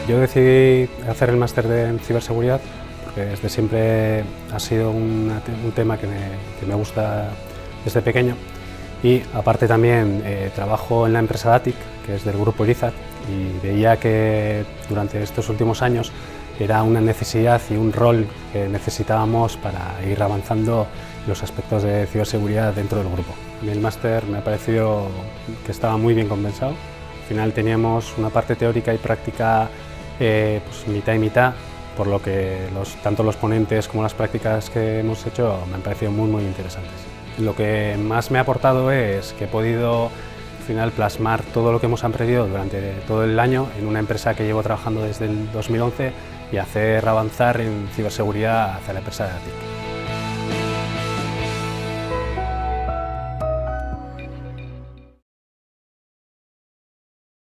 Yo decidí hacer el máster en ciberseguridad porque desde siempre ha sido un tema que me gusta desde pequeño, y aparte también trabajo en la empresa Datic, que es del grupo Irizar, y veía que durante estos últimos años era una necesidad y un rol que necesitábamos para ir avanzando los aspectos de ciberseguridad dentro del grupo. A mí el máster me ha parecido que estaba muy bien compensado. Al final teníamos una parte teórica y práctica pues mitad y mitad, por lo que tanto los ponentes como las prácticas que hemos hecho me han parecido muy interesantes. Lo que más me ha aportado es que he podido al final plasmar todo lo que hemos aprendido durante todo el año en una empresa que llevo trabajando desde el 2011 y hacer avanzar en ciberseguridad hacia la empresa de Datic.